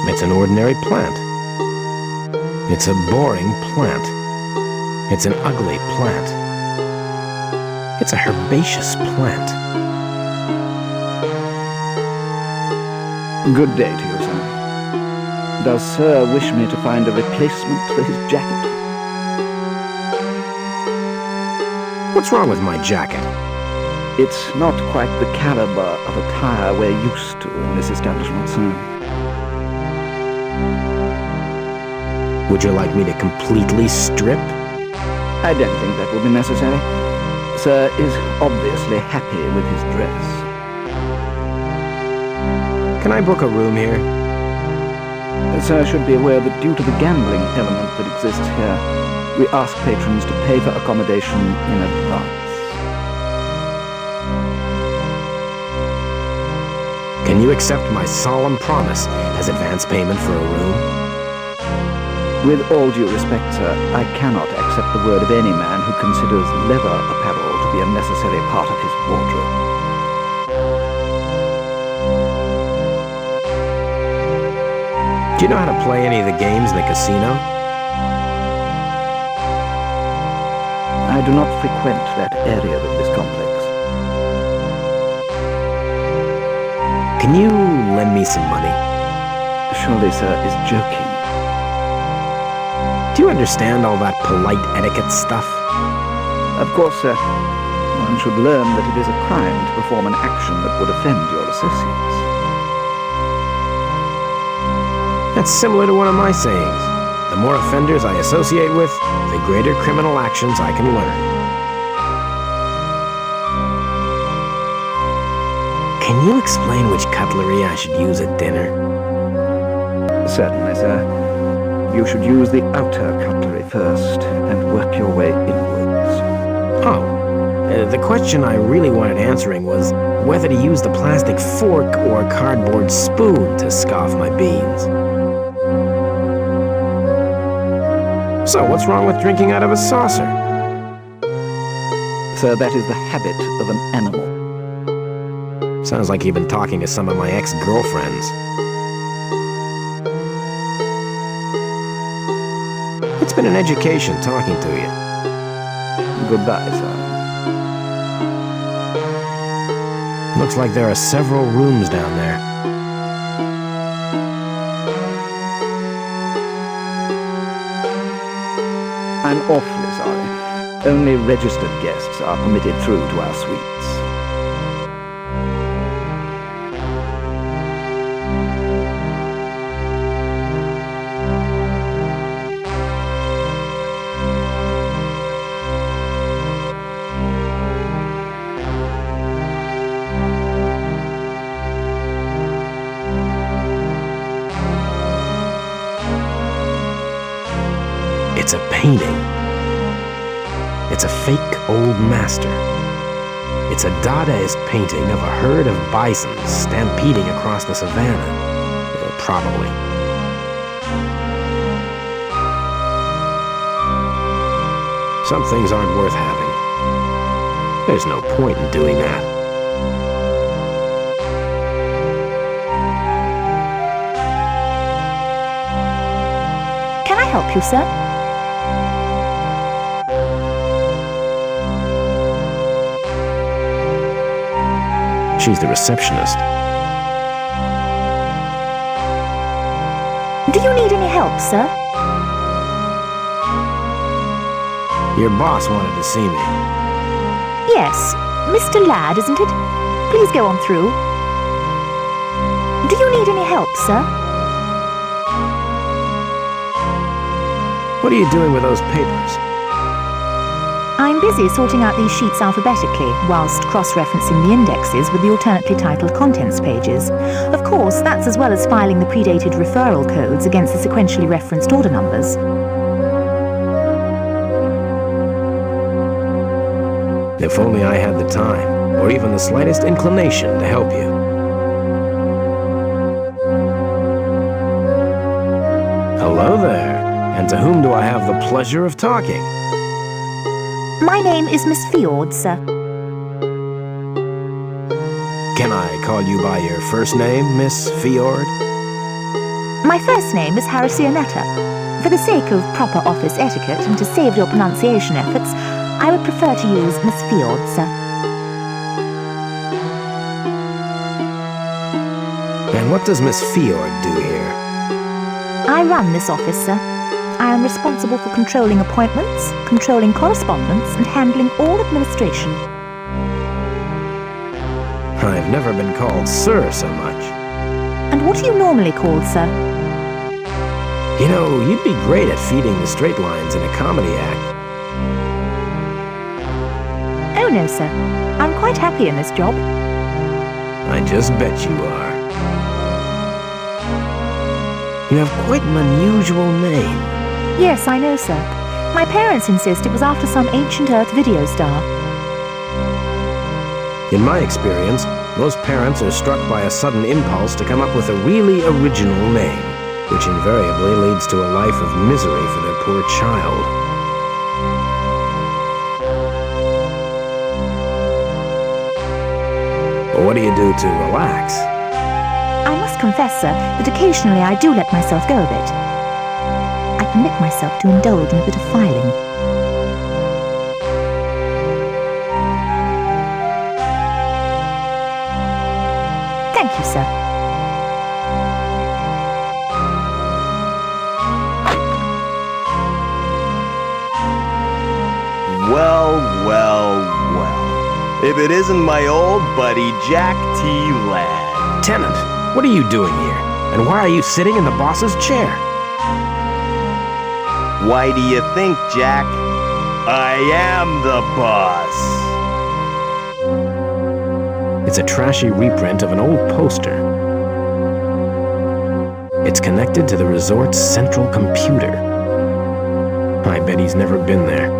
It's an ordinary plant. It's a boring plant. It's an ugly plant. It's a herbaceous plant. Good day to you, sir. Does Sir wish me to find a replacement for his jacket? What's wrong with my jacket? It's not quite the caliber of attire we're used to in this establishment, sir. Would you like me to completely strip? I don't think that will be necessary. Sir is obviously happy with his dress. Can I book a room here? Sir should be aware that due to the gambling element that exists here, we ask patrons to pay for accommodation in advance. Can you accept my solemn promise as advance payment for a room? With all due respect, sir, I cannot accept the word of any man who considers leather apparel to be a necessary part of his wardrobe. Do you know how to play any of the games in the casino? I do not frequent that area of this complex. Can you lend me some money? Surely, sir, is joking. Do you understand all that polite etiquette stuff? Of course, sir. One should learn that it is a crime to perform an action that would offend your associates. That's similar to one of my sayings. The more offenders I associate with, the greater criminal actions I can learn. Can you explain which cutlery I should use at dinner? Certainly, sir. You should use the outer cutlery first and work your way inwards. Oh, the question I really wanted answering was whether to use the plastic fork or cardboard spoon to scoff my beans. So what's wrong with drinking out of a saucer? Sir, that is the habit of an animal. Sounds like you've been talking to some of my ex-girlfriends. It's been an education talking to you. Goodbye, sir. Looks like there are several rooms down there. I'm awfully sorry. Only registered guests are permitted through to our suites. It's a painting. It's a fake old master. It's a Dadaist painting of a herd of bisons stampeding across the savannah. Probably. Some things aren't worth having. There's no point in doing that. Can I help you, sir? She's the receptionist. Do you need any help, sir? Your boss wanted to see me. Yes. Mr. Ladd, isn't it? Please go on through. Do you need any help, sir? What are you doing with those papers? I'm busy sorting out these sheets alphabetically, whilst cross-referencing the indexes with the alternately titled contents pages. Of course, that's as well as filing the predated referral codes against the sequentially referenced order numbers. If only I had the time, or even the slightest inclination to help you. Hello there, and to whom do I have the pleasure of talking? My name is Miss Fjord, sir. Can I call you by your first name, Miss Fjord? My first name is Harasionetta. For the sake of proper office etiquette and to save your pronunciation efforts, I would prefer to use Miss Fjord, sir. And what does Miss Fjord do here? I run this office, sir. I am responsible for controlling appointments, controlling correspondence, and handling all administration. I've never been called sir so much. And what are you normally called, sir? You know, you'd be great at feeding the straight lines in a comedy act. Oh no, sir. I'm quite happy in this job. I just bet you are. You have quite an unusual name. Yes, I know, sir. My parents insist it was after some ancient Earth video star. In my experience, most parents are struck by a sudden impulse to come up with a really original name, which invariably leads to a life of misery for their poor child. Well, what do you do to relax? I must confess, sir, that occasionally I do let myself go a bit. I permit myself to indulge in a bit of filing. Thank you, sir. Well, well, well. If it isn't my old buddy Jack T. Ladd. Tenant, what are you doing here? And why are you sitting in the boss's chair? Why do you think, Jack? I am the boss. It's a trashy reprint of an old poster. It's connected to the resort's central computer. I bet he's never been there.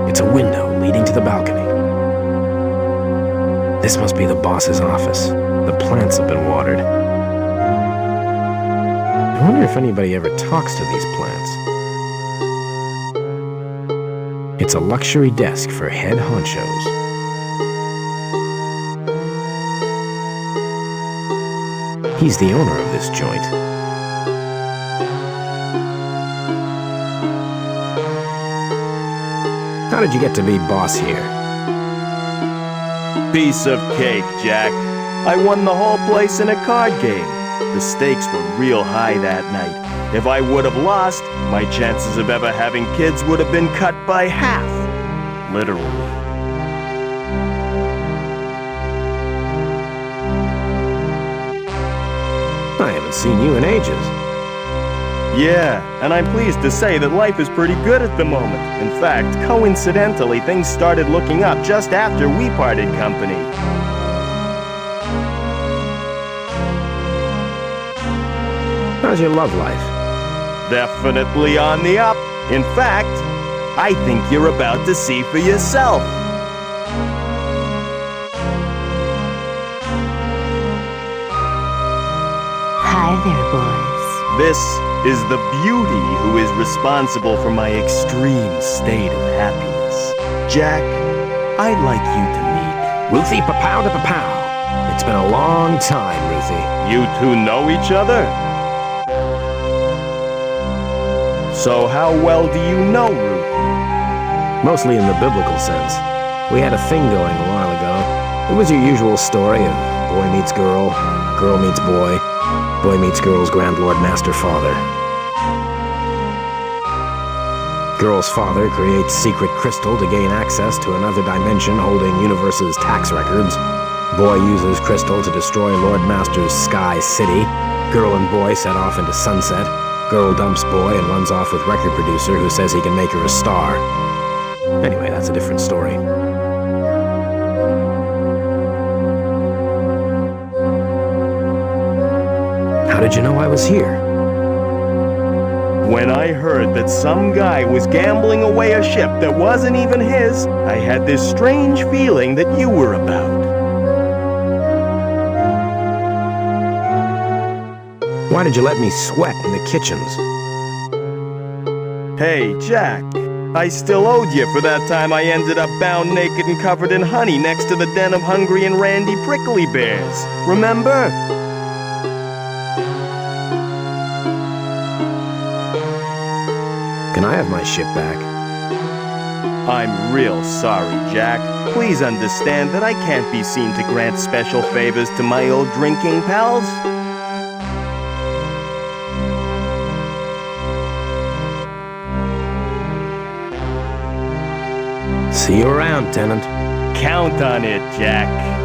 It's a window leading to the balcony. This must be the boss's office. The plants have been watered. I wonder if anybody ever talks to these plants. It's a luxury desk for head honchos. He's the owner of this joint. How did you get to be boss here? Piece of cake, Jack. I won the whole place in a card game. The stakes were real high that night. If I would have lost, my chances of ever having kids would have been cut by half. Literally. I haven't seen you in ages. Yeah, and I'm pleased to say that life is pretty good at the moment. In fact, coincidentally, things started looking up just after we parted company. How's your love life? Definitely on the up. In fact, I think you're about to see for yourself. Hi there, boys. This is the beauty who is responsible for my extreme state of happiness. Jack, I'd like you to meet. Ruthie Papow to Papow. It's been a long time, Ruthie. You two know each other? So how well do you know Ruthie? Mostly in the biblical sense. We had a thing going a while ago. It was your usual story of boy meets girl, girl meets boy, boy meets girl's Grandlord Master Father. Girl's father creates secret crystal to gain access to another dimension holding universe's tax records. Boy uses crystal to destroy Lord Master's Sky City. Girl and boy set off into sunset. Girl dumps boy and runs off with record producer who says he can make her a star. Anyway, that's a different story. How did you know I was here? When I heard that some guy was gambling away a ship that wasn't even his, I had this strange feeling that you were about. Why did you let me sweat in the kitchens? Hey, Jack, I still owed you for that time I ended up bound naked and covered in honey next to the den of hungry and randy prickly bears. Remember? Can I have my ship back? I'm real sorry, Jack. Please understand that I can't be seen to grant special favors to my old drinking pals. See you around, Tenant. Count on it, Jack.